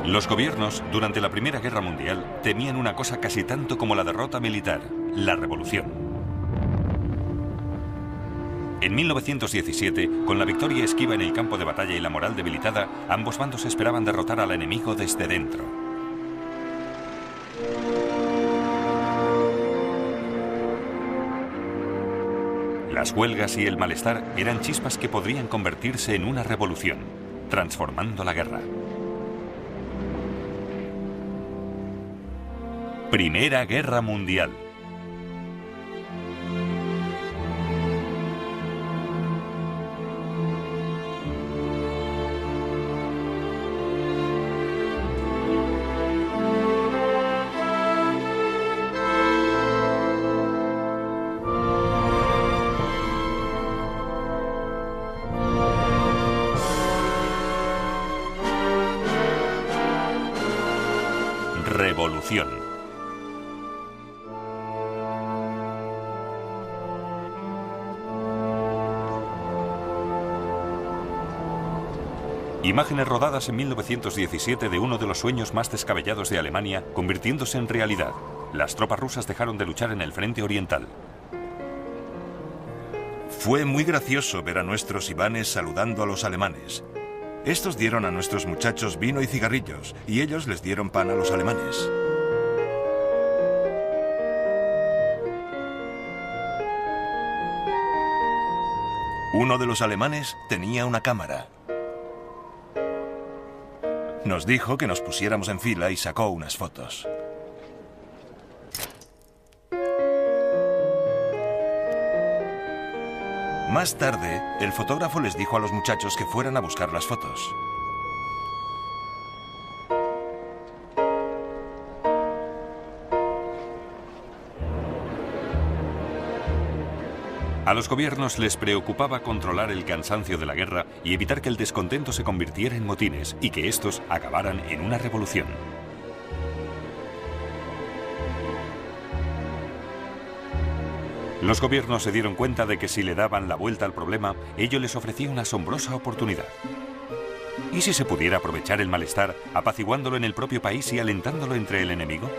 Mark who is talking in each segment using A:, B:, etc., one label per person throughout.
A: Los gobiernos, durante la Primera Guerra Mundial, temían una cosa casi tanto como la derrota militar: la revolución. En 1917, con la victoria esquiva en el campo de batalla y la moral debilitada, ambos bandos esperaban derrotar al enemigo desde dentro. Las huelgas y el malestar eran chispas que podrían convertirse en una revolución, transformando la guerra. Primera Guerra Mundial. Revolución. Imágenes rodadas en 1917 de uno de los sueños más descabellados de Alemania convirtiéndose en realidad. Las tropas rusas dejaron de luchar en el frente oriental.
B: Fue muy gracioso ver a nuestros ivanes saludando a los alemanes. Estos dieron a nuestros muchachos vino y cigarrillos, y ellos les dieron pan a los alemanes. Uno de los alemanes tenía una cámara. Nos dijo que nos pusiéramos en fila y sacó unas fotos. Más tarde, el fotógrafo les dijo a los muchachos que fueran a buscar las fotos.
A: A los gobiernos les preocupaba controlar el cansancio de la guerra y evitar que el descontento se convirtiera en motines y que estos acabaran en una revolución. Los gobiernos se dieron cuenta de que si le daban la vuelta al problema, ello les ofrecía una asombrosa oportunidad. ¿Y si se pudiera aprovechar el malestar, apaciguándolo en el propio país y alentándolo entre el enemigo?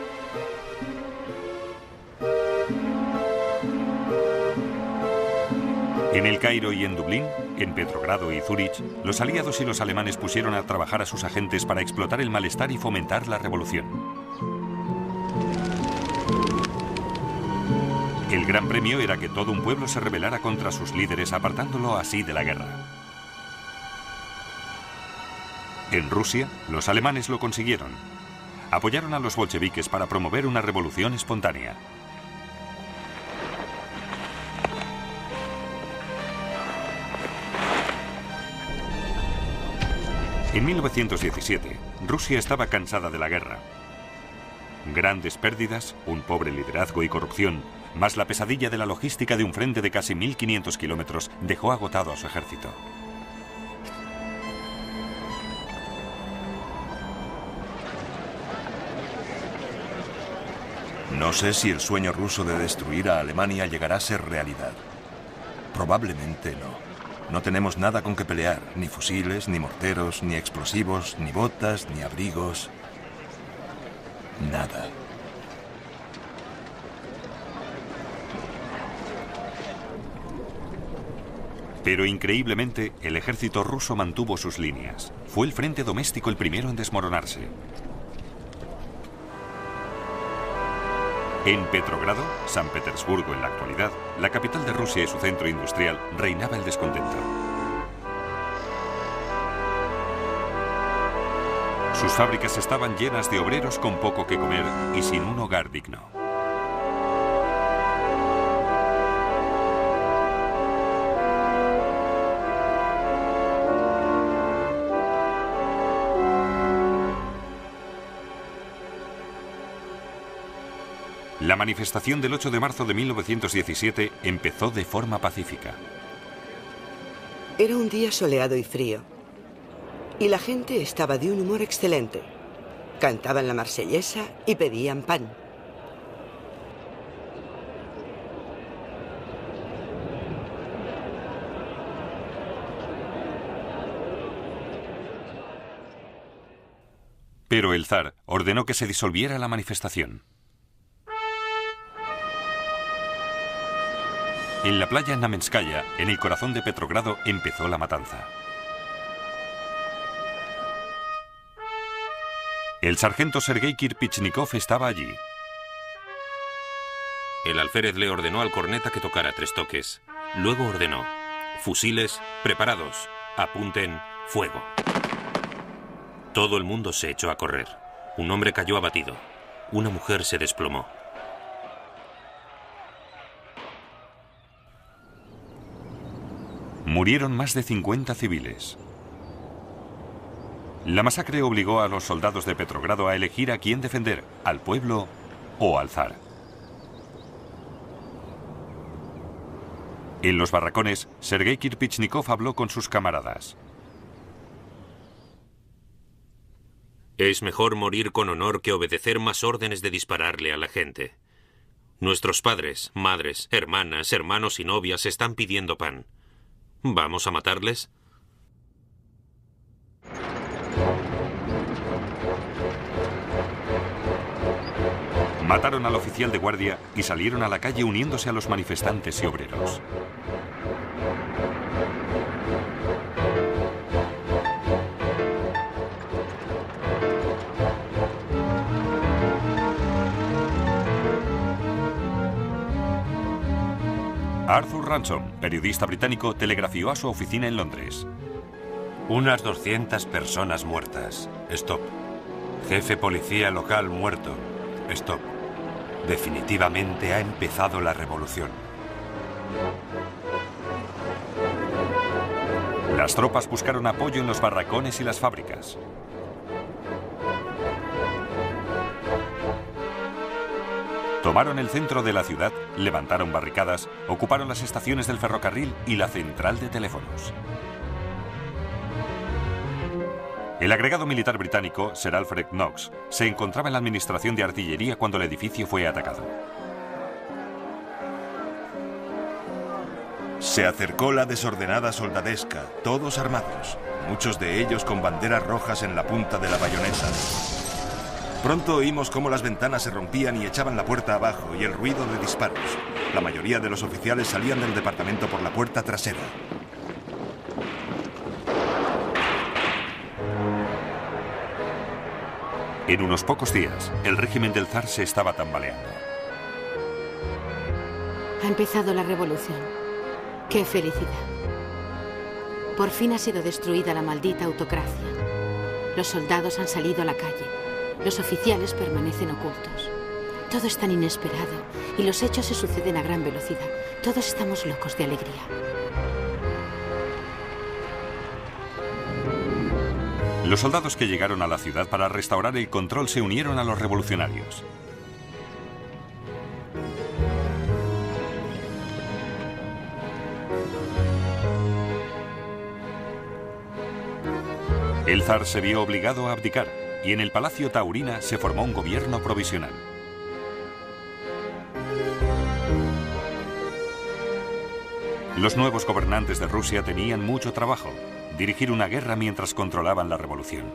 A: En El Cairo y en Dublín, en Petrogrado y Zúrich, los aliados y los alemanes pusieron a trabajar a sus agentes para explotar el malestar y fomentar la revolución. El gran premio era que todo un pueblo se rebelara contra sus líderes, apartándolo así de la guerra. En Rusia, los alemanes lo consiguieron. Apoyaron a los bolcheviques para promover una revolución espontánea. En 1917, Rusia estaba cansada de la guerra. Grandes pérdidas, un pobre liderazgo y corrupción, más la pesadilla de la logística de un frente de casi 1.500 kilómetros, dejó agotado a su ejército.
B: No sé si el sueño ruso de destruir a Alemania llegará a ser realidad. Probablemente no. No tenemos nada con que pelear, ni fusiles, ni morteros, ni explosivos, ni botas, ni abrigos. Nada.
A: Pero increíblemente, el ejército ruso mantuvo sus líneas. Fue el frente doméstico el primero en desmoronarse. En Petrogrado, San Petersburgo en la actualidad, la capital de Rusia y su centro industrial, reinaba el descontento. Sus fábricas estaban llenas de obreros con poco que comer y sin un hogar digno. La manifestación del 8 de marzo de 1917 empezó de forma pacífica.
C: Era un día soleado y frío, y la gente estaba de un humor excelente. Cantaban la marsellesa y pedían pan.
A: Pero el zar ordenó que se disolviera la manifestación. En la playa Namenskaya, en el corazón de Petrogrado, empezó la matanza. El sargento Sergei Kirpichnikov estaba allí.
D: El alférez le ordenó al corneta que tocara 3 toques. Luego ordenó: fusiles, preparados, apunten, fuego. Todo el mundo se echó a correr. Un hombre cayó abatido. Una mujer se desplomó.
A: Murieron más de 50 civiles. La masacre obligó a los soldados de Petrogrado a elegir a quién defender, al pueblo o al zar. En los barracones, Sergei Kirpichnikov habló con sus camaradas.
D: Es mejor morir con honor que obedecer más órdenes de dispararle a la gente. Nuestros padres, madres, hermanas, hermanos y novias están pidiendo pan. ¿Vamos a matarles?
A: Mataron al oficial de guardia y salieron a la calle uniéndose a los manifestantes y obreros. Arthur Ransom, periodista británico, telegrafió a su oficina en Londres.
E: Unas 200 personas muertas. Stop. Jefe policía local muerto. Stop. Definitivamente ha empezado la revolución.
A: Las tropas buscaron apoyo en los barracones y las fábricas. Tomaron el centro de la ciudad, levantaron barricadas, ocuparon las estaciones del ferrocarril y la central de teléfonos. El agregado militar británico, Sir Alfred Knox, se encontraba en la administración de artillería cuando el edificio fue atacado.
B: Se acercó la desordenada soldadesca, todos armados, muchos de ellos con banderas rojas en la punta de la bayoneta. Pronto oímos cómo las ventanas se rompían y echaban la puerta abajo y el ruido de disparos. La mayoría de los oficiales salían del departamento por la puerta trasera.
A: En unos pocos días, el régimen del zar se estaba tambaleando.
F: Ha empezado la revolución. ¡Qué felicidad! Por fin ha sido destruida la maldita autocracia. Los soldados han salido a la calle. Los oficiales permanecen ocultos. Todo es tan inesperado y los hechos se suceden a gran velocidad. Todos estamos locos de alegría.
A: Los soldados que llegaron a la ciudad para restaurar el control se unieron a los revolucionarios. El zar se vio obligado a abdicar y en el Palacio Taurina se formó un gobierno provisional. Los nuevos gobernantes de Rusia tenían mucho trabajo: dirigir una guerra mientras controlaban la revolución.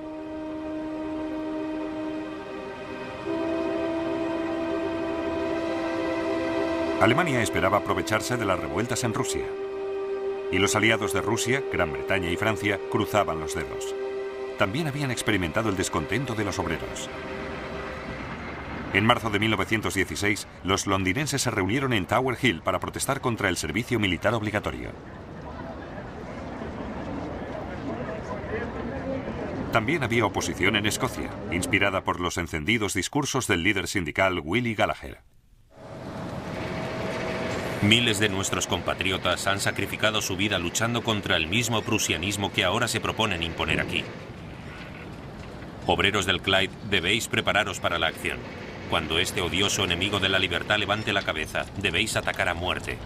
A: Alemania esperaba aprovecharse de las revueltas en Rusia. Y los aliados de Rusia, Gran Bretaña y Francia, cruzaban los dedos. También habían experimentado el descontento de los obreros. En marzo de 1916, los londinenses se reunieron en Tower Hill para protestar contra el servicio militar obligatorio. También había oposición en Escocia, inspirada por los encendidos discursos del líder sindical Willie Gallagher.
D: Miles de nuestros compatriotas han sacrificado su vida luchando contra el mismo prusianismo que ahora se proponen imponer aquí. Obreros del Clyde, debéis prepararos para la acción. Cuando este odioso enemigo de la libertad levante la cabeza, debéis atacar a muerte.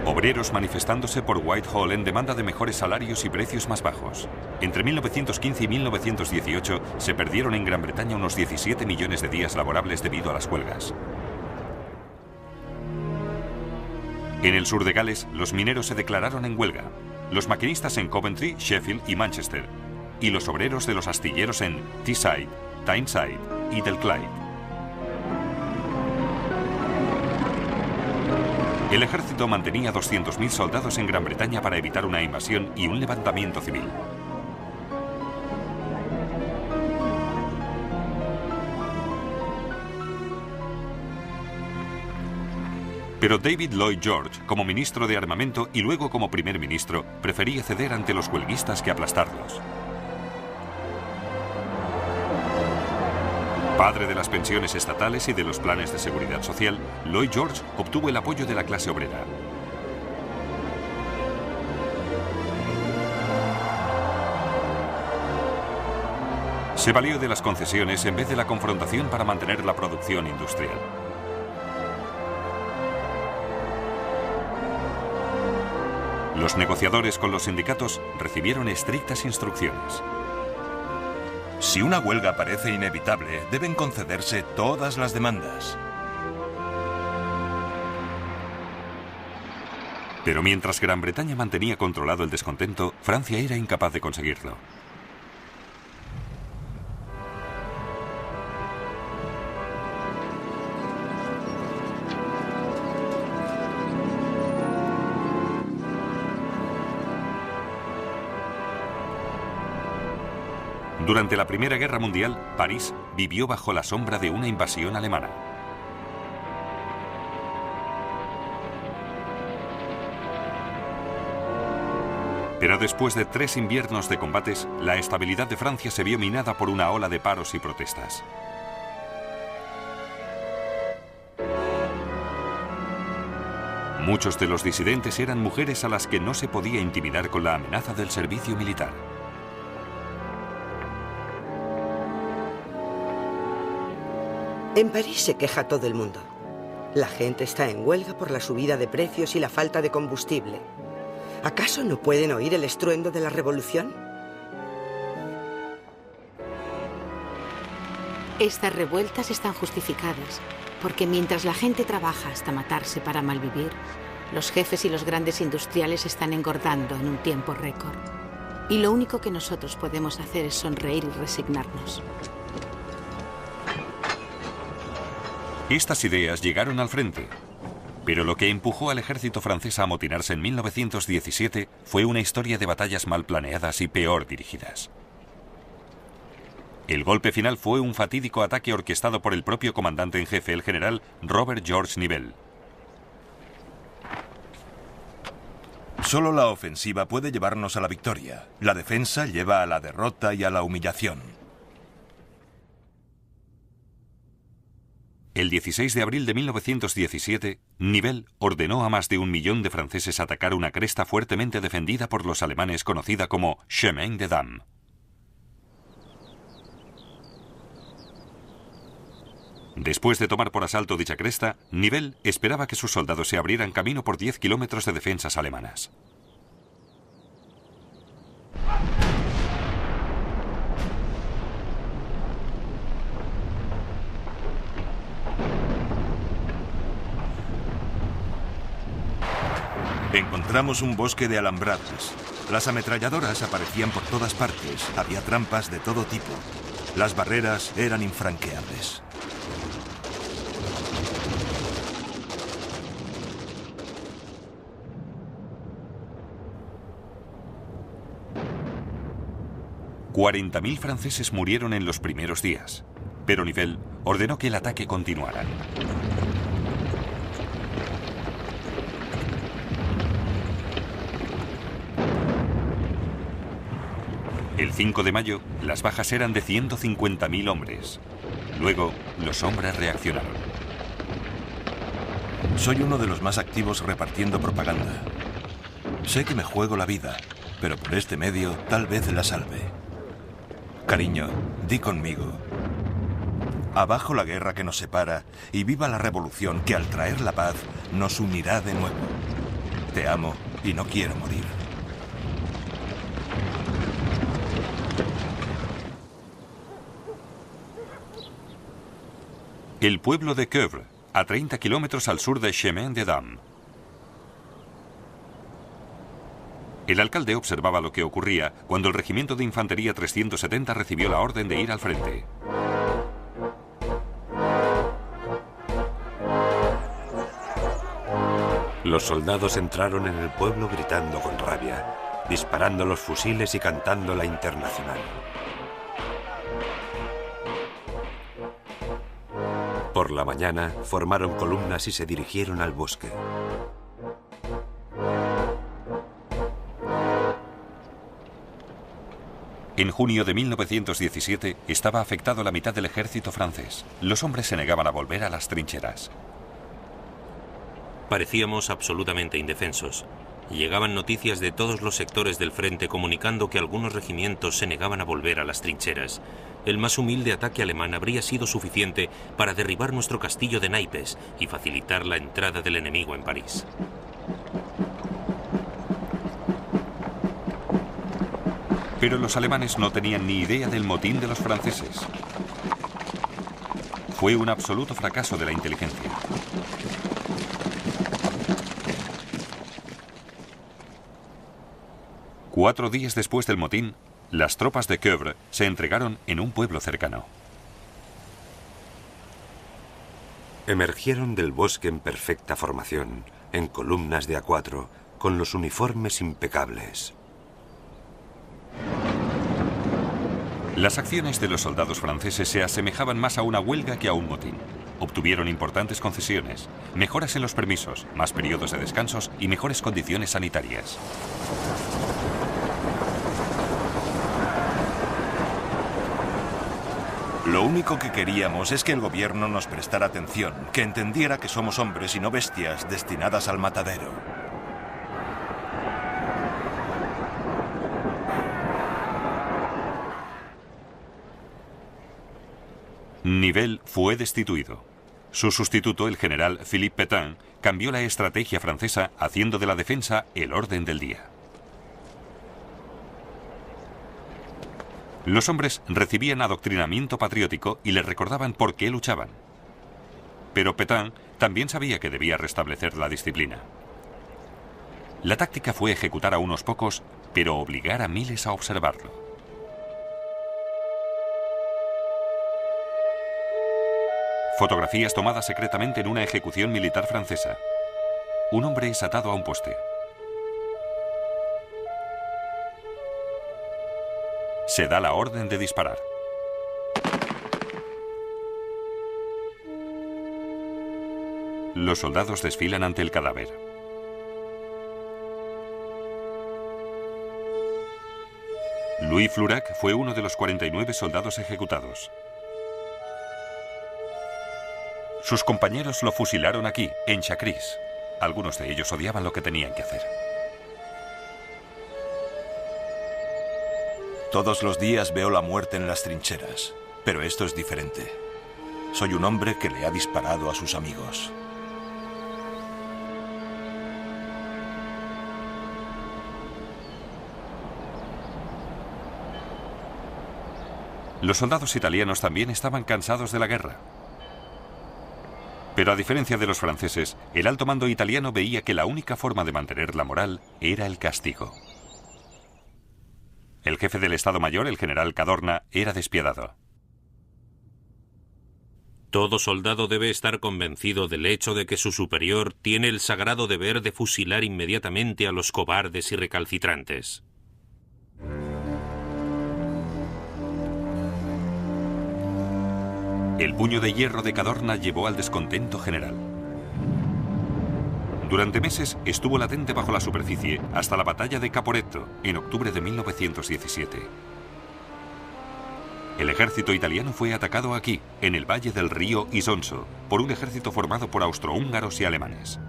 A: Obreros manifestándose por Whitehall en demanda de mejores salarios y precios más bajos. Entre 1915 y 1918 se perdieron en Gran Bretaña unos 17 millones de días laborables debido a las huelgas. En el sur de Gales, los mineros se declararon en huelga, los maquinistas en Coventry, Sheffield y Manchester, y los obreros de los astilleros en Teesside, Tyneside y del Clyde. El ejército mantenía 200.000 soldados en Gran Bretaña para evitar una invasión y un levantamiento civil. Pero David Lloyd George, como ministro de Armamento y luego como primer ministro, prefería ceder ante los huelguistas que aplastarlos. Padre de las pensiones estatales y de los planes de seguridad social, Lloyd George obtuvo el apoyo de la clase obrera. Se valió de las concesiones en vez de la confrontación para mantener la producción industrial. Los negociadores con los sindicatos recibieron estrictas instrucciones.
B: Si una huelga parece inevitable, deben concederse todas las demandas.
A: Pero mientras Gran Bretaña mantenía controlado el descontento, Francia era incapaz de conseguirlo. Durante la Primera Guerra Mundial, París vivió bajo la sombra de una invasión alemana. Pero después de 3 inviernos de combates, la estabilidad de Francia se vio minada por una ola de paros y protestas. Muchos de los disidentes eran mujeres a las que no se podía intimidar con la amenaza del servicio militar.
C: En París se queja todo el mundo. La gente está en huelga por la subida de precios y la falta de combustible. ¿Acaso no pueden oír el estruendo de la revolución?
F: Estas revueltas están justificadas, porque mientras la gente trabaja hasta matarse para malvivir, los jefes y los grandes industriales están engordando en un tiempo récord. Y lo único que nosotros podemos hacer es sonreír y resignarnos.
A: Estas ideas llegaron al frente, pero lo que empujó al ejército francés a amotinarse en 1917 fue una historia de batallas mal planeadas y peor dirigidas. El golpe final fue un fatídico ataque orquestado por el propio comandante en jefe, el general Robert George Nivelle.
B: Solo la ofensiva puede llevarnos a la victoria. La defensa lleva a la derrota y a la humillación.
A: El 16 de abril de 1917, Nivelle ordenó a más de 1 millón de franceses atacar una cresta fuertemente defendida por los alemanes conocida como Chemin des Dames. Después de tomar por asalto dicha cresta, Nivelle esperaba que sus soldados se abrieran camino por 10 kilómetros de defensas alemanas.
B: Encontramos un bosque de alambradas. Las ametralladoras aparecían por todas partes. Había trampas de todo tipo. Las barreras eran infranqueables.
A: $40.000 franceses murieron en los primeros días, pero Nivelle ordenó que el ataque continuara. El 5 de mayo, las bajas eran de 150.000 hombres. Luego, los hombres reaccionaron.
B: Soy uno de los más activos repartiendo propaganda. Sé que me juego la vida, pero por este medio tal vez la salve. Cariño, di conmigo. Abajo la guerra que nos separa y viva la revolución que al traer la paz nos unirá de nuevo. Te amo y no quiero morir.
A: El pueblo de Quevre, a 30 kilómetros al sur de Chemin des Dames. El alcalde observaba lo que ocurría cuando el regimiento de infantería 370 recibió la orden de ir al frente.
E: Los soldados entraron en el pueblo gritando con rabia, disparando los fusiles y cantando la Internacional. Por la mañana formaron columnas y se dirigieron al bosque.
A: En junio de 1917 estaba afectado la mitad del ejército francés. Los hombres se negaban a volver a las trincheras.
D: Parecíamos absolutamente indefensos. Llegaban noticias de todos los sectores del frente comunicando que algunos regimientos se negaban a volver a las trincheras. El más humilde ataque alemán habría sido suficiente para derribar nuestro castillo de naipes y facilitar la entrada del enemigo en París.
A: Pero los alemanes no tenían ni idea del motín de los franceses. Fue un absoluto fracaso de la inteligencia. Cuatro días después del motín, las tropas de Quevre se entregaron en un pueblo cercano.
E: Emergieron del bosque en perfecta formación, en columnas de A4, con los uniformes impecables.
A: Las acciones de los soldados franceses se asemejaban más a una huelga que a un motín. Obtuvieron importantes concesiones, mejoras en los permisos, más periodos de descansos y mejores condiciones sanitarias.
B: Lo único que queríamos es que el gobierno nos prestara atención, que entendiera que somos hombres y no bestias destinadas al matadero.
A: Nivelle fue destituido. Su sustituto, el general Philippe Pétain, cambió la estrategia francesa haciendo de la defensa el orden del día. Los hombres recibían adoctrinamiento patriótico y les recordaban por qué luchaban. Pero Pétain también sabía que debía restablecer la disciplina. La táctica fue ejecutar a unos pocos, pero obligar a miles a observarlo. Fotografías tomadas secretamente en una ejecución militar francesa. Un hombre es atado a un poste. Se da la orden de disparar. Los soldados desfilan ante el cadáver. Louis Flourac fue uno de los 49 soldados ejecutados. Sus compañeros lo fusilaron aquí, en Chacris. Algunos de ellos odiaban lo que tenían que hacer.
B: Todos los días veo la muerte en las trincheras, pero esto es diferente. Soy un hombre que le ha disparado a sus amigos.
A: Los soldados italianos también estaban cansados de la guerra. Pero a diferencia de los franceses, el alto mando italiano veía que la única forma de mantener la moral era el castigo. El jefe del Estado Mayor, el general Cadorna, era despiadado.
D: Todo soldado debe estar convencido del hecho de que su superior tiene el sagrado deber de fusilar inmediatamente a los cobardes y recalcitrantes.
A: El puño de hierro de Cadorna llevó al descontento general. Durante meses estuvo latente bajo la superficie hasta la batalla de Caporetto, en octubre de 1917. El ejército italiano fue atacado aquí, en el valle del río Isonzo, por un ejército formado por austrohúngaros y alemanes.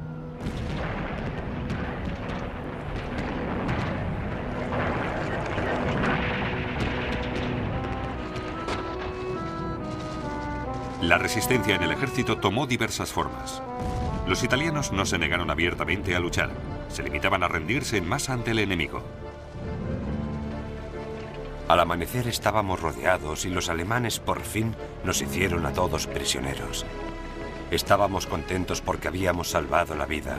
A: La resistencia en el ejército tomó diversas formas. Los italianos no se negaron abiertamente a luchar, se limitaban a rendirse en masa ante el enemigo.
E: Al amanecer estábamos rodeados y los alemanes por fin nos hicieron a todos prisioneros. Estábamos contentos porque habíamos salvado la vida.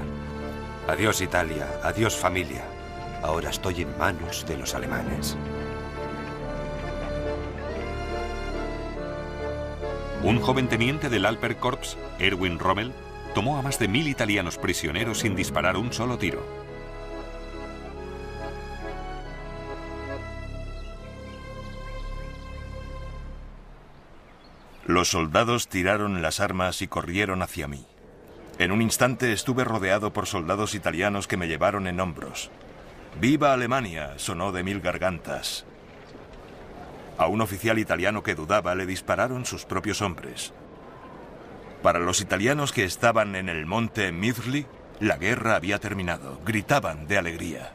E: Adiós Italia, adiós familia. Ahora estoy en manos de los alemanes.
A: Un joven teniente del Alperkorps, Erwin Rommel, tomó a más de 1000 italianos prisioneros sin disparar un solo tiro.
B: Los soldados tiraron las armas y corrieron hacia mí. En un instante estuve rodeado por soldados italianos que me llevaron en hombros. ¡Viva Alemania!, sonó de 1000 gargantas. A un oficial italiano que dudaba le dispararon sus propios hombres. Para los italianos que estaban en el monte Mizli, la guerra había terminado. Gritaban de alegría.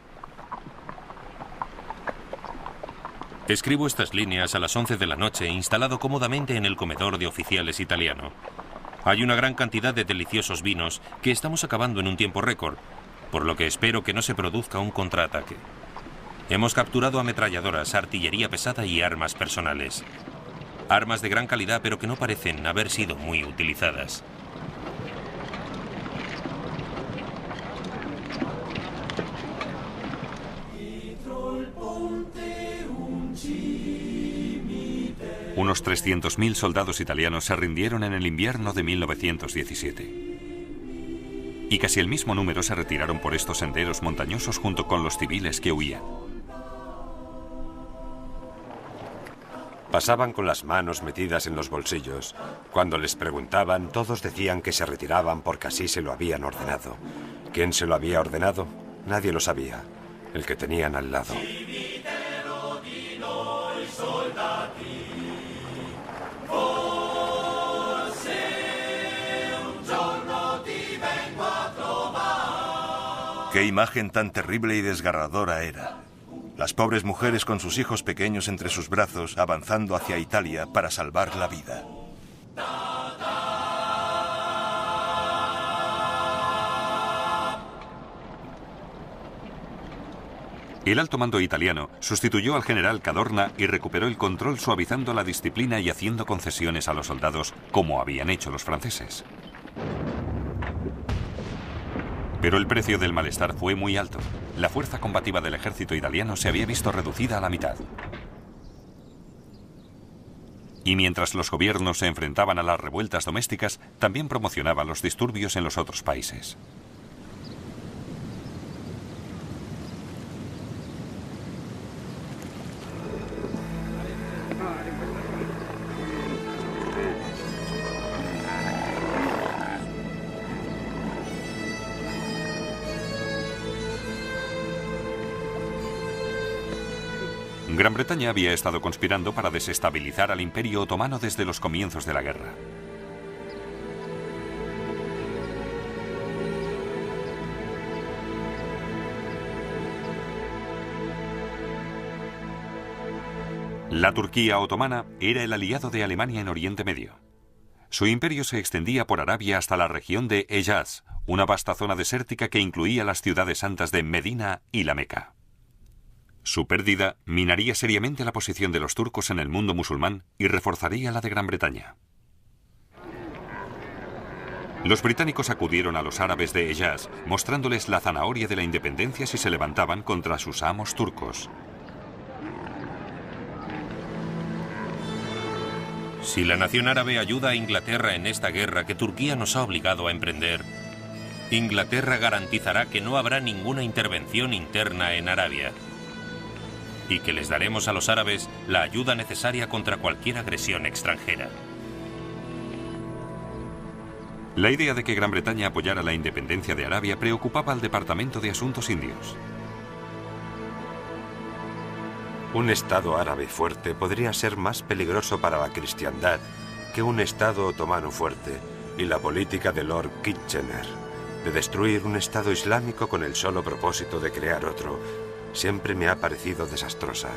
D: Escribo estas líneas a las 11 de la noche, instalado cómodamente en el comedor de oficiales italiano. Hay una gran cantidad de deliciosos vinos que estamos acabando en un tiempo récord, por lo que espero que no se produzca un contraataque. Hemos capturado ametralladoras, artillería pesada y armas personales. Armas de gran calidad, pero que no parecen haber sido muy utilizadas.
A: Unos 300.000 soldados italianos se rindieron en el invierno de 1917. Y casi el mismo número se retiraron por estos senderos montañosos junto con los civiles que huían.
E: Pasaban con las manos metidas en los bolsillos. Cuando les preguntaban, todos decían que se retiraban porque así se lo habían ordenado. ¿Quién se lo había ordenado? Nadie lo sabía. El que tenían al lado.
B: ¡Qué imagen tan terrible y desgarradora era! Las pobres mujeres con sus hijos pequeños entre sus brazos avanzando hacia Italia para salvar la vida.
A: El alto mando italiano sustituyó al general Cadorna y recuperó el control suavizando la disciplina y haciendo concesiones a los soldados como habían hecho los franceses. Pero el precio del malestar fue muy alto. La fuerza combativa del ejército italiano se había visto reducida a la mitad. Y mientras los gobiernos se enfrentaban a las revueltas domésticas, también promocionaban los disturbios en los otros países. Gran Bretaña había estado conspirando para desestabilizar al Imperio Otomano desde los comienzos de la guerra. La Turquía otomana era el aliado de Alemania en Oriente Medio. Su imperio se extendía por Arabia hasta la región de Hejaz, una vasta zona desértica que incluía las ciudades santas de Medina y la Meca. Su pérdida minaría seriamente la posición de los turcos en el mundo musulmán y reforzaría la de Gran Bretaña. Los británicos acudieron a los árabes de Hejaz, mostrándoles la zanahoria de la independencia si se levantaban contra sus amos turcos.
D: Si la nación árabe ayuda a Inglaterra en esta guerra que Turquía nos ha obligado a emprender, Inglaterra garantizará que no habrá ninguna intervención interna en Arabia y que les daremos a los árabes la ayuda necesaria contra cualquier agresión extranjera.
A: La idea de que Gran Bretaña apoyara la independencia de Arabia preocupaba al Departamento de Asuntos Indios.
E: Un Estado árabe fuerte podría ser más peligroso para la cristiandad que un Estado otomano fuerte, y la política de Lord Kitchener de destruir un Estado islámico con el solo propósito de crear otro siempre me ha parecido desastrosa.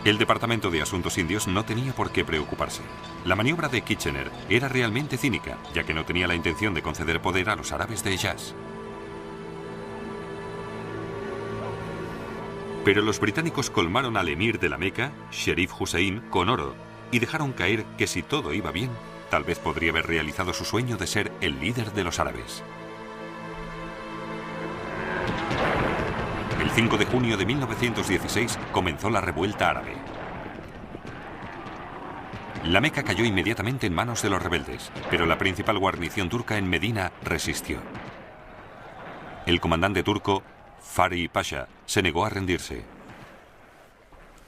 A: El Departamento de Asuntos Indios no tenía por qué preocuparse. La maniobra de Kitchener era realmente cínica, ya que no tenía la intención de conceder poder a los árabes de Hejaz. Pero los británicos colmaron al emir de la Meca, Sherif Hussein, con oro y dejaron caer que si todo iba bien, tal vez podría haber realizado su sueño de ser el líder de los árabes. El 5 de junio de 1916 comenzó la revuelta árabe. La Meca cayó inmediatamente en manos de los rebeldes, pero la principal guarnición turca en Medina resistió. El comandante turco, Fari Pasha, se negó a rendirse.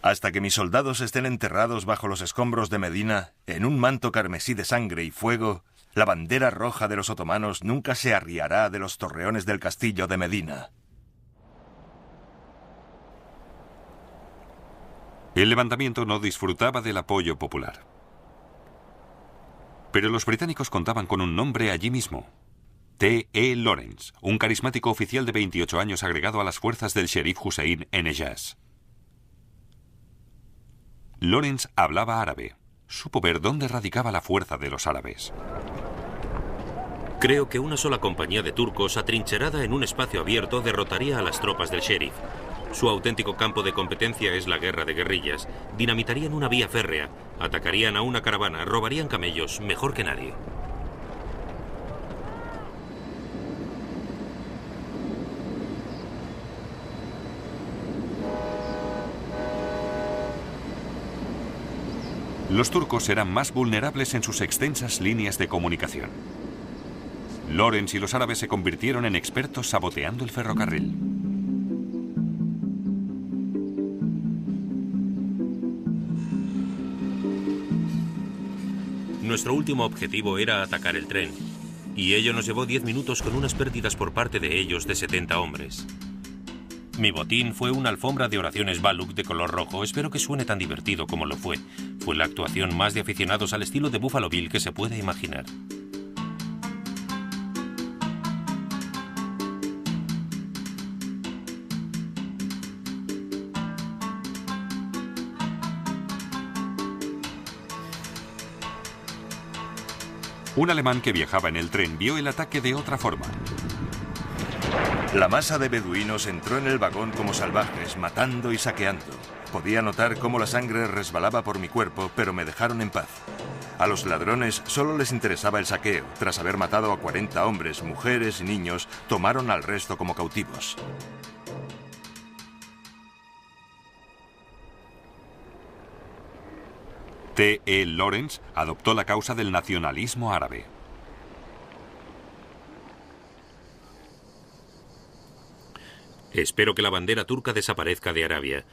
B: Hasta que mis soldados estén enterrados bajo los escombros de Medina, en un manto carmesí de sangre y fuego, la bandera roja de los otomanos nunca se arriará de los torreones del castillo de Medina.
A: El levantamiento no disfrutaba del apoyo popular. Pero los británicos contaban con un nombre allí mismo. T.E. Lawrence, un carismático oficial de 28 años agregado a las fuerzas del sheriff Hussein en Hejaz. Lawrence hablaba árabe. Supo ver dónde radicaba la fuerza de los árabes.
D: Creo que una sola compañía de turcos atrincherada en un espacio abierto derrotaría a las tropas del sheriff. Su auténtico campo de competencia es la guerra de guerrillas. Dinamitarían una vía férrea, atacarían a una caravana, robarían camellos, mejor que nadie.
A: Los turcos eran más vulnerables en sus extensas líneas de comunicación. Lawrence y los árabes se convirtieron en expertos saboteando el ferrocarril.
D: Nuestro último objetivo era atacar el tren, y ello nos llevó 10 minutos con unas pérdidas por parte de ellos de 70 hombres. Mi botín fue una alfombra de oraciones Baluk de color rojo. Espero que suene tan divertido como lo fue. Fue la actuación más de aficionados al estilo de Buffalo Bill que se puede imaginar.
A: Un alemán que viajaba en el tren vio el ataque de otra forma.
B: La masa de beduinos entró en el vagón como salvajes, matando y saqueando. Podía notar cómo la sangre resbalaba por mi cuerpo, pero me dejaron en paz. A los ladrones solo les interesaba el saqueo. Tras haber matado a 40 hombres, mujeres y niños, tomaron al resto como cautivos.
A: T.E. Lawrence adoptó la causa del nacionalismo árabe.
D: Espero que la bandera turca desaparezca de Arabia.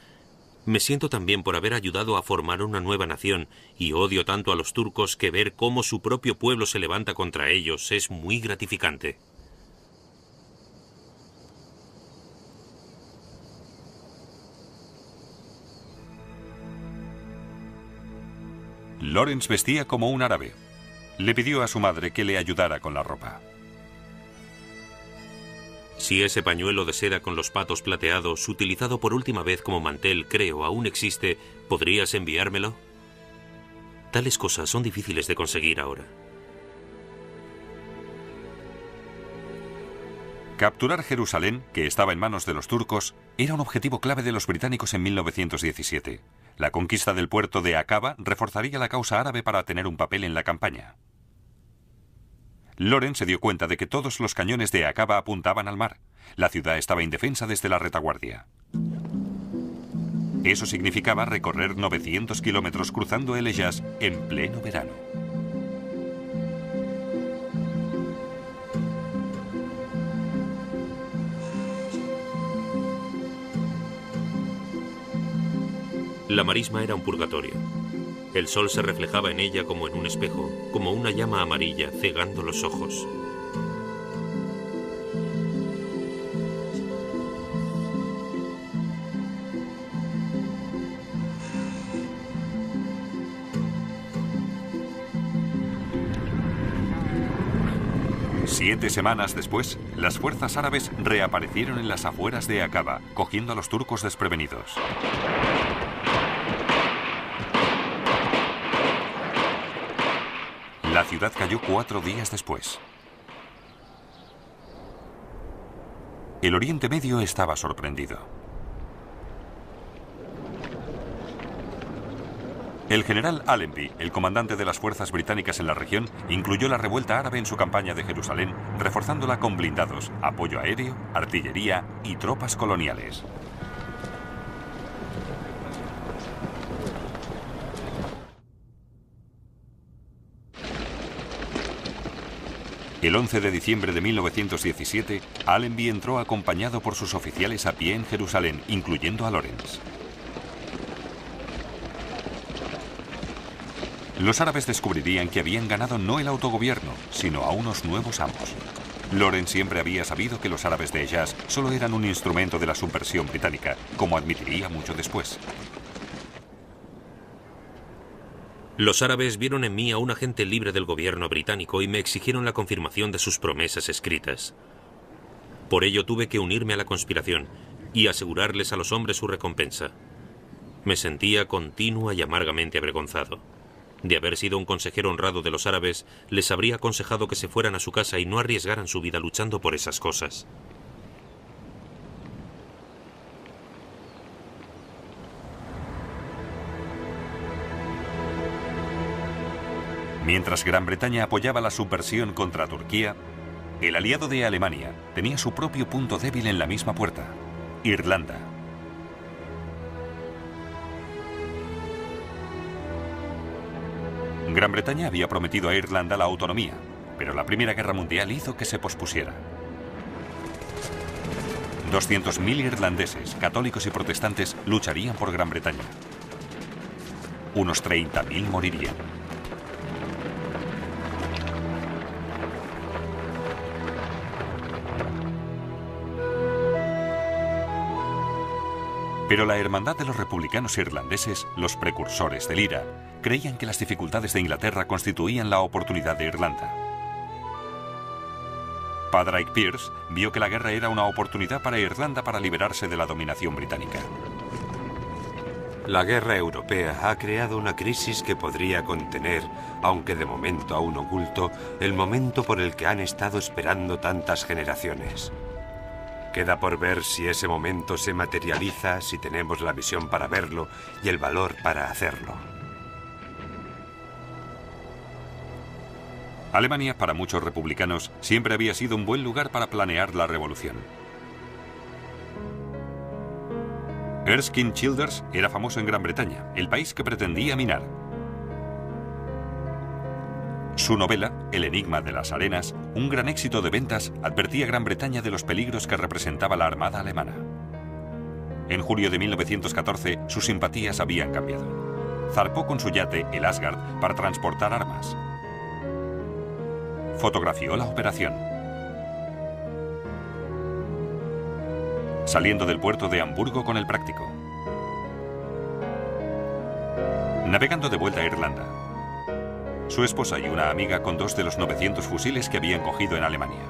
D: Me siento también por haber ayudado a formar una nueva nación y odio tanto a los turcos que ver cómo su propio pueblo se levanta contra ellos es muy gratificante.
A: Lawrence vestía como un árabe. Le pidió a su madre que le ayudara con la ropa.
D: Si ese pañuelo de seda con los patos plateados, utilizado por última vez como mantel, creo, aún existe, ¿podrías enviármelo? Tales cosas son difíciles de conseguir ahora.
A: Capturar Jerusalén, que estaba en manos de los turcos, era un objetivo clave de los británicos en 1917. La conquista del puerto de Aqaba reforzaría la causa árabe para tener un papel en la campaña. Lawrence se dio cuenta de que todos los cañones de Aqaba apuntaban al mar. La ciudad estaba indefensa desde la retaguardia. Eso significaba recorrer 900 kilómetros cruzando el Hejaz en pleno verano.
D: La marisma era un purgatorio. El sol se reflejaba en ella como en un espejo, como una llama amarilla cegando los ojos.
A: Siete semanas después, las fuerzas árabes reaparecieron en las afueras de Aqaba, cogiendo a los turcos desprevenidos. La ciudad cayó 4 días después. El Oriente Medio estaba sorprendido. El general Allenby, el comandante de las fuerzas británicas en la región, incluyó la revuelta árabe en su campaña de Jerusalén, reforzándola con blindados, apoyo aéreo, artillería y tropas coloniales. El 11 de diciembre de 1917, Allenby entró acompañado por sus oficiales a pie en Jerusalén, incluyendo a Lawrence. Los árabes descubrirían que habían ganado no el autogobierno, sino a unos nuevos amos. Lawrence siempre había sabido que los árabes de Hejaz solo eran un instrumento de la subversión británica, como admitiría mucho después.
D: Los árabes vieron en mí a un agente libre del gobierno británico y me exigieron la confirmación de sus promesas escritas. Por ello tuve que unirme a la conspiración y asegurarles a los hombres su recompensa. Me sentía continua y amargamente avergonzado. De haber sido un consejero honrado de los árabes, les habría aconsejado que se fueran a su casa y no arriesgaran su vida luchando por esas cosas.
A: Mientras Gran Bretaña apoyaba la subversión contra Turquía, el aliado de Alemania tenía su propio punto débil en la misma puerta: Irlanda. Gran Bretaña había prometido a Irlanda la autonomía, pero la Primera Guerra Mundial hizo que se pospusiera. 200.000 irlandeses, católicos y protestantes, lucharían por Gran Bretaña. Unos 30.000 morirían. Pero la hermandad de los republicanos irlandeses, los precursores del IRA, creían que las dificultades de Inglaterra constituían la oportunidad de Irlanda. Padraig Pearse vio que la guerra era una oportunidad para Irlanda para liberarse de la dominación británica.
E: La guerra europea ha creado una crisis que podría contener, aunque de momento aún oculto, el momento por el que han estado esperando tantas generaciones. Queda por ver si ese momento se materializa, si tenemos la visión para verlo y el valor para hacerlo.
A: Alemania, para muchos republicanos, siempre había sido un buen lugar para planear la revolución. Erskine Childers era famoso en Gran Bretaña, el país que pretendía minar. Su novela, El enigma de las arenas, un gran éxito de ventas, advertía a Gran Bretaña de los peligros que representaba la armada alemana. En julio de 1914, sus simpatías habían cambiado. Zarpó con su yate, el Asgard, para transportar armas. Fotografió la operación. Saliendo del puerto de Hamburgo con el Práctico. Navegando de vuelta a Irlanda. Su esposa y una amiga con 2 de los 900 fusiles que habían cogido en Alemania.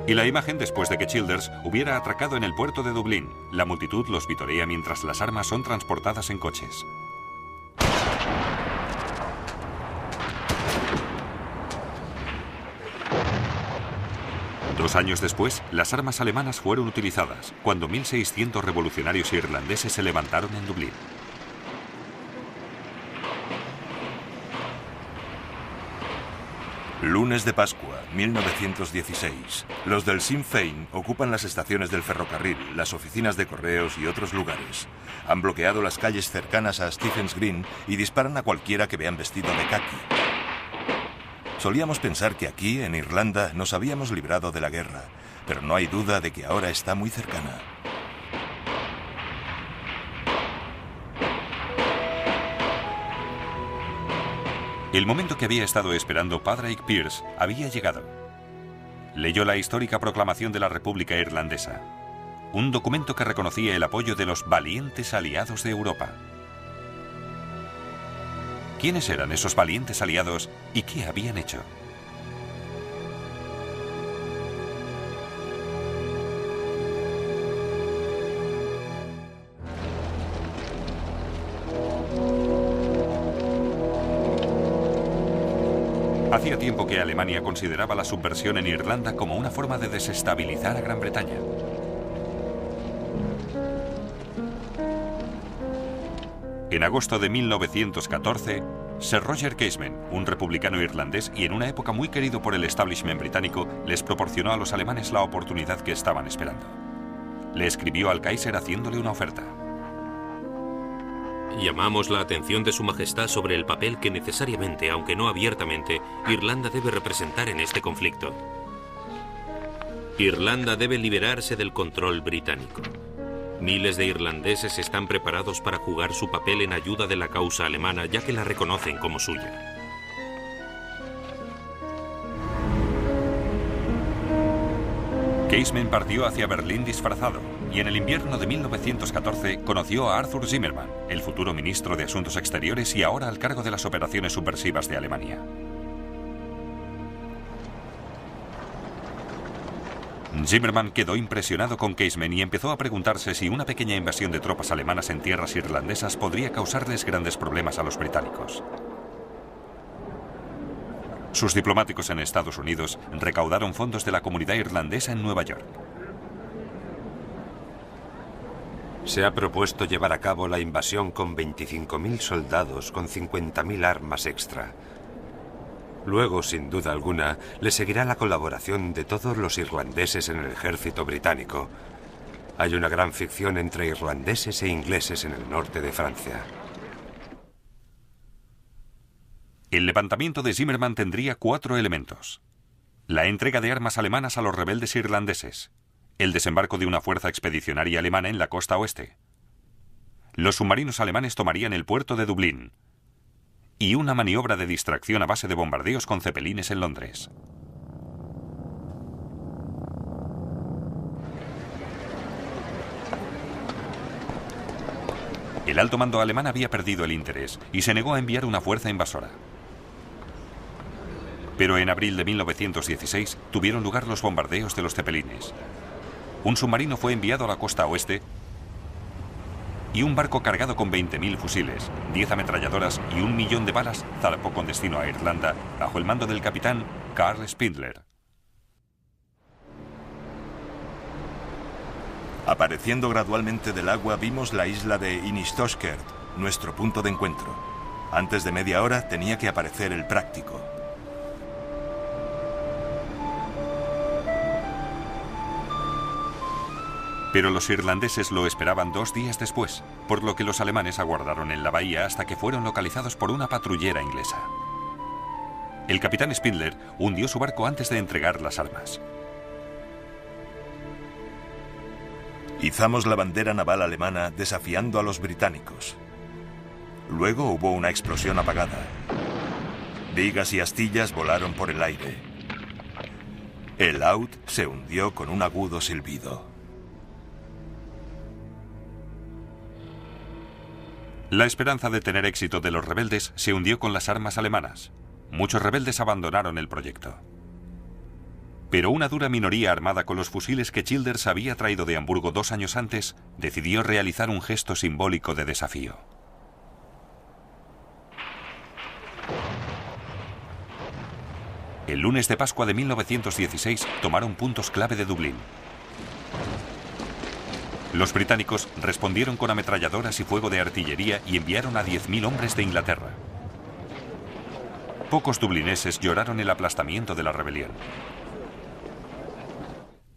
A: Y la imagen después de que Childers hubiera atracado en el puerto de Dublín. La multitud los vitorea mientras las armas son transportadas en coches. Dos años después, las armas alemanas fueron utilizadas, cuando 1.600 revolucionarios irlandeses se levantaron en Dublín.
B: Lunes de Pascua, 1916. Los del Sinn Féin ocupan las estaciones del ferrocarril, las oficinas de correos y otros lugares. Han bloqueado las calles cercanas a Stephens Green y disparan a cualquiera que vean vestido de caqui. Solíamos pensar que aquí, en Irlanda, nos habíamos librado de la guerra, pero no hay duda de que ahora está muy cercana.
A: El momento que había estado esperando Padraig Pearse había llegado. Leyó la histórica proclamación de la República Irlandesa, un documento que reconocía el apoyo de los valientes aliados de Europa. ¿Quiénes eran esos valientes aliados y qué habían hecho? Hacía tiempo que Alemania consideraba la subversión en Irlanda como una forma de desestabilizar a Gran Bretaña. En agosto de 1914, Sir Roger Casement, un republicano irlandés y en una época muy querido por el establishment británico, les proporcionó a los alemanes la oportunidad que estaban esperando. Le escribió al Kaiser haciéndole una oferta.
D: Llamamos la atención de Su Majestad sobre el papel que necesariamente, aunque no abiertamente, Irlanda debe representar en este conflicto. Irlanda debe liberarse del control británico. Miles de irlandeses están preparados para jugar su papel en ayuda de la causa alemana, ya que la reconocen como suya.
A: Casement partió hacia Berlín disfrazado y en el invierno de 1914 conoció a Arthur Zimmermann, el futuro ministro de Asuntos Exteriores y ahora al cargo de las operaciones subversivas de Alemania. Zimmermann quedó impresionado con Casement y empezó a preguntarse si una pequeña invasión de tropas alemanas en tierras irlandesas podría causarles grandes problemas a los británicos. Sus diplomáticos en Estados Unidos recaudaron fondos de la comunidad irlandesa en Nueva York.
E: Se ha propuesto llevar a cabo la invasión con 25.000 soldados con 50.000 armas extra. Luego, sin duda alguna, le seguirá la colaboración de todos los irlandeses en el ejército británico. Hay una gran fricción entre irlandeses e ingleses en el norte de Francia.
A: El levantamiento de Zimmermann tendría 4 elementos: la entrega de armas alemanas a los rebeldes irlandeses, el desembarco de una fuerza expedicionaria alemana en la costa oeste, los submarinos alemanes tomarían el puerto de Dublín, y una maniobra de distracción a base de bombardeos con cepelines en Londres. El alto mando alemán había perdido el interés y se negó a enviar una fuerza invasora. Pero en abril de 1916 tuvieron lugar los bombardeos de los cepelines. Un submarino fue enviado a la costa oeste y un barco cargado con 20.000 fusiles, 10 ametralladoras y 1 millón de balas zarpó con destino a Irlanda bajo el mando del capitán Karl Spindler.
B: Apareciendo gradualmente del agua vimos la isla de Inistoscert, nuestro punto de encuentro. Antes de media hora tenía que aparecer el práctico.
A: Pero los irlandeses lo esperaban 2 días después, por lo que los alemanes aguardaron en la bahía hasta que fueron localizados por una patrullera inglesa. El capitán Spindler hundió su barco antes de entregar las armas.
B: Izamos la bandera naval alemana desafiando a los británicos. Luego hubo una explosión apagada. Vigas y astillas volaron por el aire. El Out se hundió con un agudo silbido.
A: La esperanza de tener éxito de los rebeldes se hundió con las armas alemanas. Muchos rebeldes abandonaron el proyecto. Pero una dura minoría armada con los fusiles que Childers había traído de Hamburgo 2 años antes, decidió realizar un gesto simbólico de desafío. El lunes de Pascua de 1916 tomaron puntos clave de Dublín. Los británicos respondieron con ametralladoras y fuego de artillería y enviaron a 10.000 hombres de Inglaterra. Pocos dublineses lloraron el aplastamiento de la rebelión.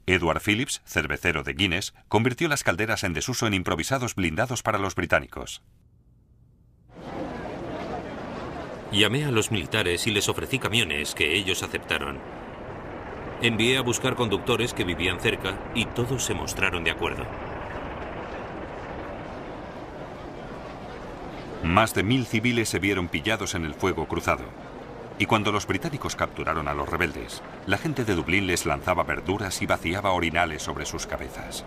A: Edward Phillips, cervecero de Guinness, convirtió las calderas en desuso en improvisados blindados para los británicos.
D: Llamé a los militares y les ofrecí camiones que ellos aceptaron. Envié a buscar conductores que vivían cerca y todos se mostraron de acuerdo.
A: Más de 1000 civiles se vieron pillados en el fuego cruzado. Y cuando los británicos capturaron a los rebeldes, la gente de Dublín les lanzaba verduras y vaciaba orinales sobre sus cabezas.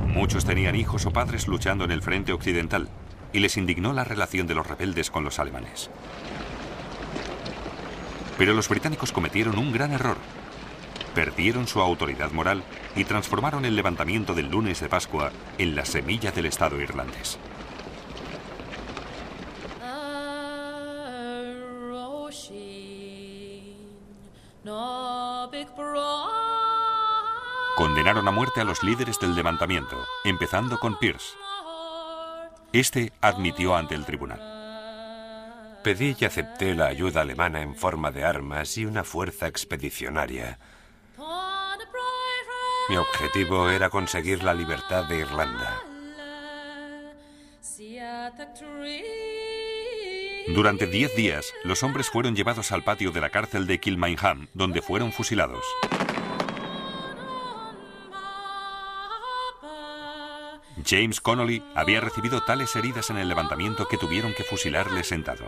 A: Muchos tenían hijos o padres luchando en el frente occidental y les indignó la relación de los rebeldes con los alemanes. Pero los británicos cometieron un gran error. Perdieron su autoridad moral y transformaron el levantamiento del lunes de Pascua en la semilla del Estado irlandés. Condenaron a muerte a los líderes del levantamiento, empezando con Pierce. Este admitió ante el tribunal.
E: Pedí y acepté la ayuda alemana en forma de armas y una fuerza expedicionaria. Mi objetivo era conseguir la libertad de Irlanda.
A: Durante 10 días, los hombres fueron llevados al patio de la cárcel de Kilmainham, donde fueron fusilados. James Connolly había recibido tales heridas en el levantamiento que tuvieron que fusilarle sentado.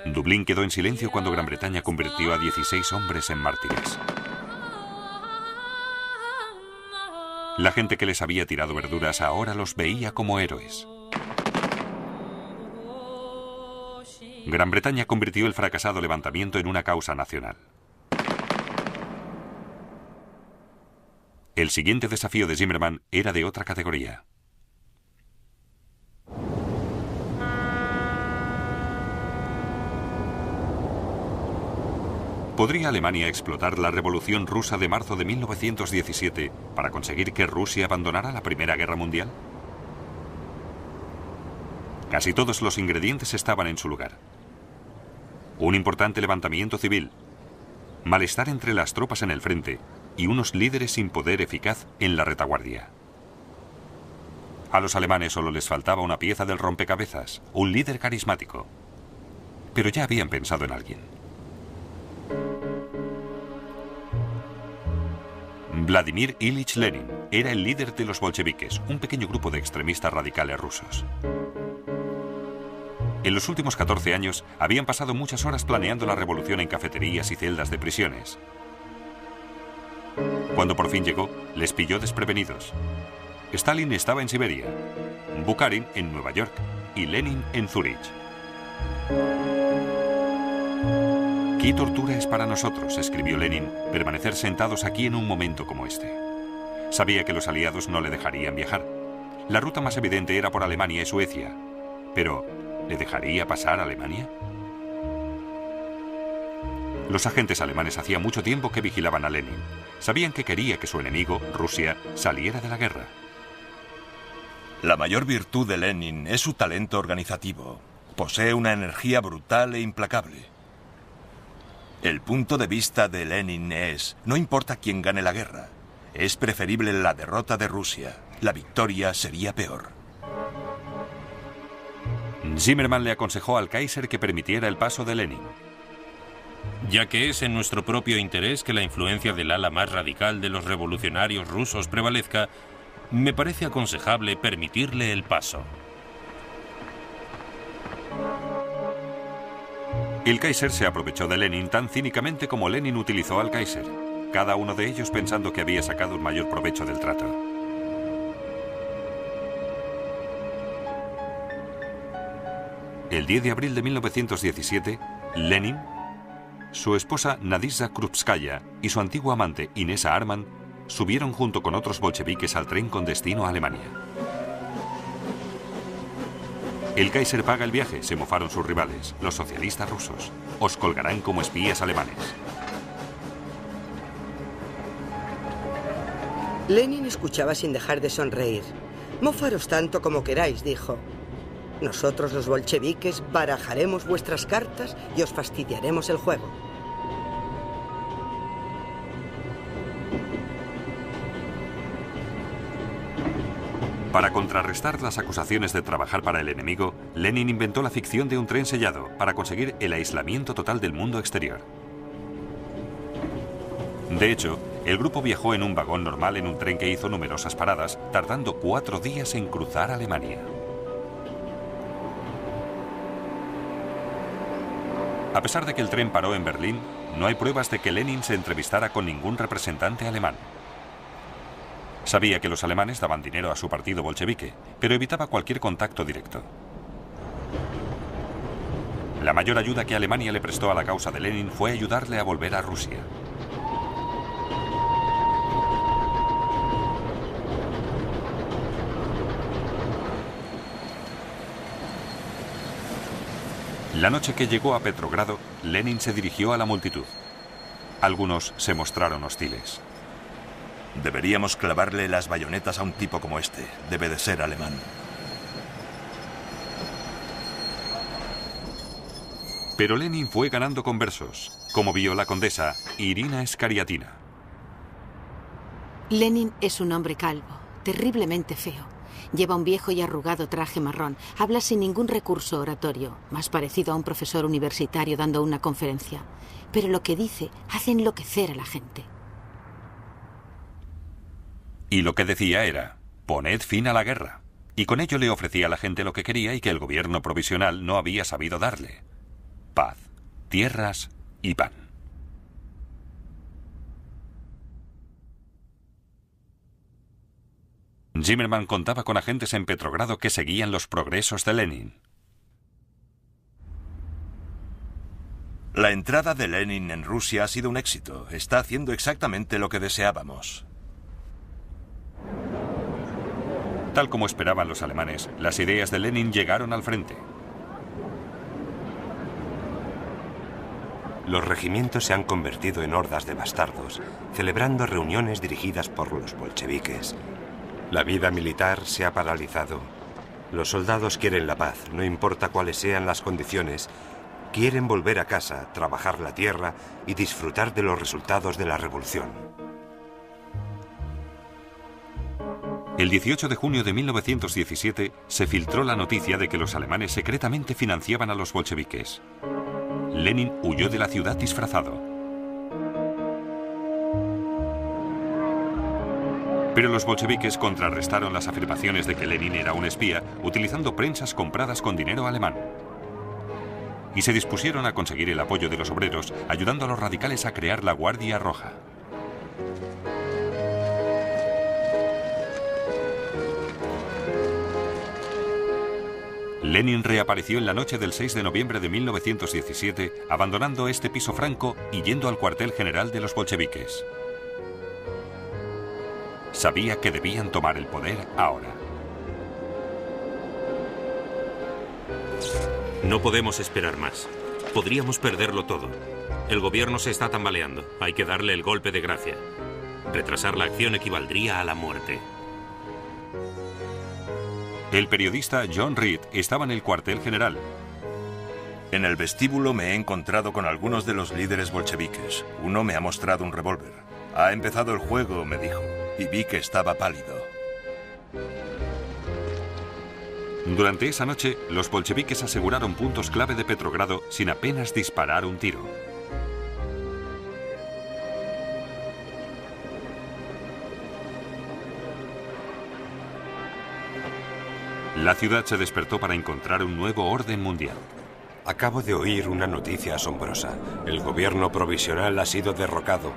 A: Dublín quedó en silencio cuando Gran Bretaña convirtió a 16 hombres en mártires. La gente que les había tirado verduras ahora los veía como héroes. Gran Bretaña convirtió el fracasado levantamiento en una causa nacional. El siguiente desafío de Zimmermann era de otra categoría. ¿Podría Alemania explotar la Revolución Rusa de marzo de 1917 para conseguir que Rusia abandonara la Primera Guerra Mundial? Casi todos los ingredientes estaban en su lugar. Un importante levantamiento civil, malestar entre las tropas en el frente y unos líderes sin poder eficaz en la retaguardia. A los alemanes solo les faltaba una pieza del rompecabezas, un líder carismático. Pero ya habían pensado en alguien. Vladimir Ilich Lenin era el líder de los bolcheviques, un pequeño grupo de extremistas radicales rusos. En los últimos 14 años habían pasado muchas horas planeando la revolución en cafeterías y celdas de prisiones. Cuando por fin llegó, les pilló desprevenidos. Stalin estaba en Siberia, Bukharin en Nueva York y Lenin en Zúrich. «Qué tortura es para nosotros», escribió Lenin, «permanecer sentados aquí en un momento como este». Sabía que los aliados no le dejarían viajar. La ruta más evidente era por Alemania y Suecia. Pero, ¿le dejaría pasar a Alemania? Los agentes alemanes hacía mucho tiempo que vigilaban a Lenin. Sabían que quería que su enemigo, Rusia, saliera de la guerra.
B: La mayor virtud de Lenin es su talento organizativo. Posee una energía brutal e implacable. El punto de vista de Lenin es, no importa quién gane la guerra, es preferible la derrota de Rusia. La victoria sería peor.
A: Zimmermann le aconsejó al Kaiser que permitiera el paso de Lenin.
D: Ya que es en nuestro propio interés que la influencia del ala más radical de los revolucionarios rusos prevalezca, me parece aconsejable permitirle el paso.
A: El Kaiser se aprovechó de Lenin tan cínicamente como Lenin utilizó al Kaiser, cada uno de ellos pensando que había sacado un mayor provecho del trato. El 10 de abril de 1917, Lenin, su esposa Nadizha Krupskaya y su antigua amante Inesa Arman subieron junto con otros bolcheviques al tren con destino a Alemania. El Kaiser paga el viaje, se mofaron sus rivales, los socialistas rusos. Os colgarán como espías alemanes.
C: Lenin escuchaba sin dejar de sonreír. Mofaros tanto como queráis, dijo. Nosotros los bolcheviques barajaremos vuestras cartas y os fastidiaremos el juego.
A: Para contrarrestar las acusaciones de trabajar para el enemigo, Lenin inventó la ficción de un tren sellado para conseguir el aislamiento total del mundo exterior. De hecho, el grupo viajó en un vagón normal en un tren que hizo numerosas paradas, tardando 4 días en cruzar Alemania. A pesar de que el tren paró en Berlín, no hay pruebas de que Lenin se entrevistara con ningún representante alemán. Sabía que los alemanes daban dinero a su partido bolchevique, pero evitaba cualquier contacto directo. La mayor ayuda que Alemania le prestó a la causa de Lenin fue ayudarle a volver a Rusia. La noche que llegó a Petrogrado, Lenin se dirigió a la multitud. Algunos se mostraron hostiles.
B: Deberíamos clavarle las bayonetas a un tipo como este. Debe de ser alemán.
A: Pero Lenin fue ganando conversos, como vio la condesa Irina Skariatina.
F: Lenin es un hombre calvo, terriblemente feo. Lleva un viejo y arrugado traje marrón. Habla sin ningún recurso oratorio, más parecido a un profesor universitario dando una conferencia. Pero lo que dice hace enloquecer a la gente.
A: Y lo que decía era, poned fin a la guerra. Y con ello le ofrecía a la gente lo que quería y que el gobierno provisional no había sabido darle. Paz, tierras y pan. Zimmermann contaba con agentes en Petrogrado que seguían los progresos de Lenin.
B: La entrada de Lenin en Rusia ha sido un éxito. Está haciendo exactamente lo que deseábamos.
A: Tal como esperaban los alemanes, las ideas de Lenin llegaron al frente.
E: Los regimientos se han convertido en hordas de bastardos, celebrando reuniones dirigidas por los bolcheviques. La vida militar se ha paralizado. Los soldados quieren la paz, no importa cuáles sean las condiciones. Quieren volver a casa, trabajar la tierra y disfrutar de los resultados de la revolución.
A: El 18 de junio de 1917 se filtró la noticia de que los alemanes secretamente financiaban a los bolcheviques. Lenin huyó de la ciudad disfrazado. Pero los bolcheviques contrarrestaron las afirmaciones de que Lenin era un espía utilizando prensas compradas con dinero alemán. Y se dispusieron a conseguir el apoyo de los obreros, ayudando a los radicales a crear la Guardia Roja. Lenin reapareció en la noche del 6 de noviembre de 1917, abandonando este piso franco y yendo al cuartel general de los bolcheviques. Sabía que debían tomar el poder ahora.
D: No podemos esperar más. Podríamos perderlo todo. El gobierno se está tambaleando. Hay que darle el golpe de gracia. Retrasar la acción equivaldría a la muerte.
A: El periodista John Reed estaba en el cuartel general.
B: En el vestíbulo me he encontrado con algunos de los líderes bolcheviques. Uno me ha mostrado un revólver. Ha empezado el juego, me dijo, y vi que estaba pálido.
A: Durante esa noche, los bolcheviques aseguraron puntos clave de Petrogrado sin apenas disparar un tiro. La ciudad se despertó para encontrar un nuevo orden mundial.
E: Acabo de oír una noticia asombrosa. El gobierno provisional ha sido derrocado.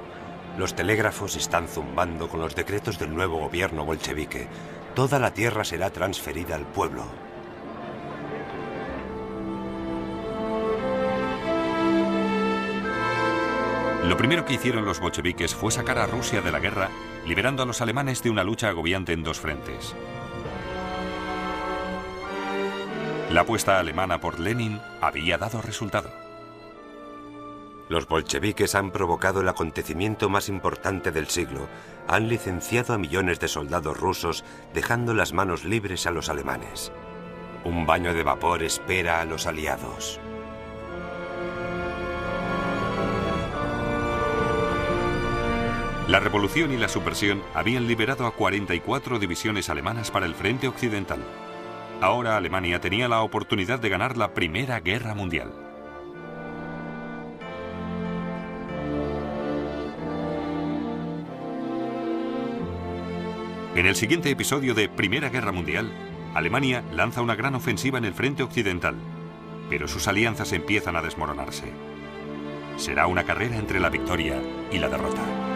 E: Los telégrafos están zumbando con los decretos del nuevo gobierno bolchevique. Toda la tierra será transferida al pueblo.
A: Lo primero que hicieron los bolcheviques fue sacar a Rusia de la guerra, liberando a los alemanes de una lucha agobiante en dos frentes. La apuesta alemana por Lenin había dado resultado.
E: Los bolcheviques han provocado el acontecimiento más importante del siglo. Han licenciado a millones de soldados rusos, dejando las manos libres a los alemanes. Un baño de vapor espera a los aliados.
A: La revolución y la subversión habían liberado a 44 divisiones alemanas para el frente occidental. Ahora Alemania tenía la oportunidad de ganar la Primera Guerra Mundial. En el siguiente episodio de Primera Guerra Mundial, Alemania lanza una gran ofensiva en el frente occidental, pero sus alianzas empiezan a desmoronarse. Será una carrera entre la victoria y la derrota.